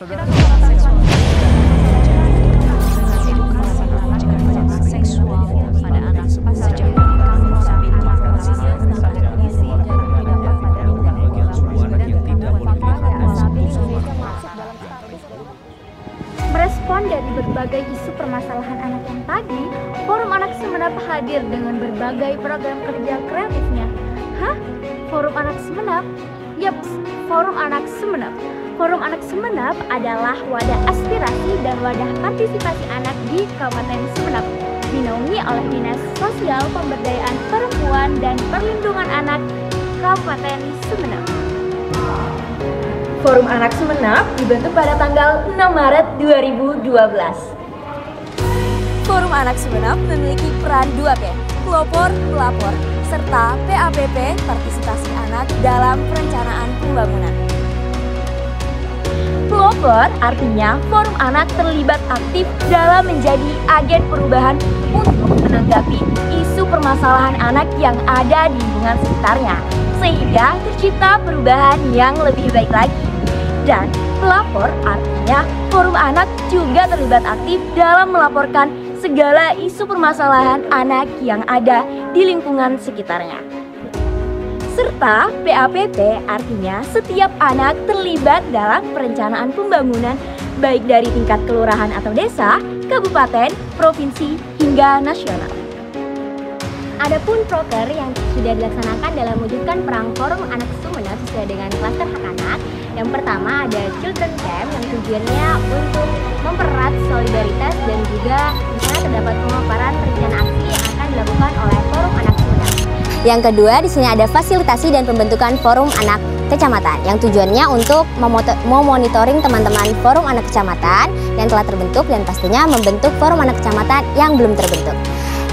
seksual pada anak sejak dini kami sambil diproses tentang gizi Merespon dari berbagai isu permasalahan anak yang tadi, Forum Anak Sumenep hadir dengan berbagai program kerja kreatifnya. Hah? Forum Anak Sumenep? Yaps, Forum Anak Sumenep. Forum Anak Sumenep adalah wadah aspirasi dan wadah partisipasi anak di Kabupaten Sumenep, dinaungi oleh Dinas Sosial Pemberdayaan Perempuan dan Perlindungan Anak Kabupaten Sumenep. Forum Anak Sumenep dibentuk pada tanggal 6 Maret 2012. Forum Anak Sumenep memiliki peran 2P, pelopor, pelapor, serta PAPP, partisipasi anak dalam perencanaan pembangunan. Pelopor artinya Forum Anak terlibat aktif dalam menjadi agen perubahan untuk menanggapi isu permasalahan anak yang ada di lingkungan sekitarnya, sehingga tercipta perubahan yang lebih baik lagi. Dan pelapor artinya Forum Anak juga terlibat aktif dalam melaporkan segala isu permasalahan anak yang ada di lingkungan sekitarnya. Serta PAPP artinya setiap anak terlibat dalam perencanaan pembangunan baik dari tingkat kelurahan atau desa, kabupaten, provinsi, hingga nasional. Adapun proker yang sudah dilaksanakan dalam mewujudkan perang Forum Anak Sumenep sesuai dengan klaster hak anak. Yang pertama ada Children Camp yang tujuannya untuk mempererat solidaritas dan juga di sana terdapat pemaparan rencana aksi yang akan dilakukan oleh Forum Anak Sumenep. Yang kedua, di sini ada fasilitasi dan pembentukan Forum Anak Kecamatan yang tujuannya untuk memonitoring teman-teman Forum Anak Kecamatan yang telah terbentuk dan pastinya membentuk Forum Anak Kecamatan yang belum terbentuk.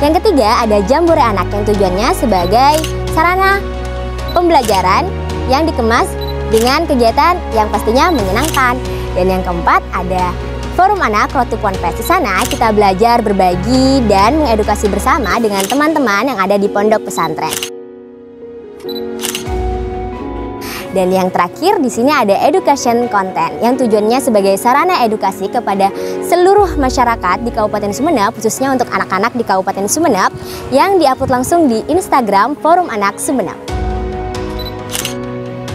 Yang ketiga, ada Jambore Anak yang tujuannya sebagai sarana pembelajaran yang dikemas dengan kegiatan yang pastinya menyenangkan. Dan yang keempat, ada Forum Anak Road to Pond Fest. Di sana kita belajar, berbagi, dan mengedukasi bersama dengan teman-teman yang ada di pondok pesantren. Dan yang terakhir di sini ada education content yang tujuannya sebagai sarana edukasi kepada seluruh masyarakat di Kabupaten Sumenep, khususnya untuk anak-anak di Kabupaten Sumenep yang diupload langsung di Instagram Forum Anak Sumenep.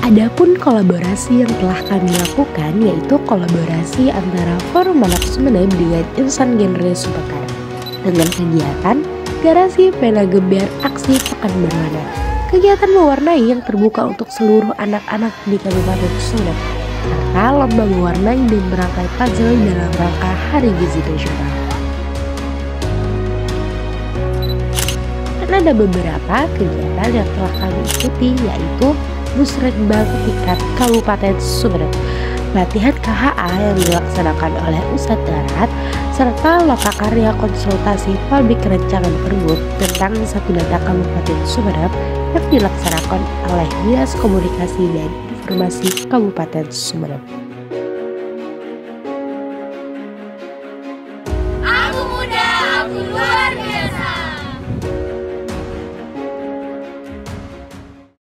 Adapun kolaborasi yang telah kami lakukan yaitu kolaborasi antara Forum Anak Sumenep dengan Insan Genre Subakar dengan kegiatan Garasi Pena Geber Aksi Pekan Berwarna. Kegiatan mewarnai yang terbuka untuk seluruh anak-anak di Kabupaten Sumenep serta lomba mewarnai dan merangkai puzzle dalam rangka Hari Gizi Nasional. Dan ada beberapa kegiatan yang telah kami ikuti yaitu Musrenbang tingkat Kabupaten Sumenep, pelatihan KHA yang dilaksanakan oleh Ustadz Darat, serta lokakarya konsultasi publik rancangan pergub tentang satu data Kabupaten Sumenep yang dilaksanakan oleh Dinas Komunikasi dan Informasi Kabupaten Sumenep.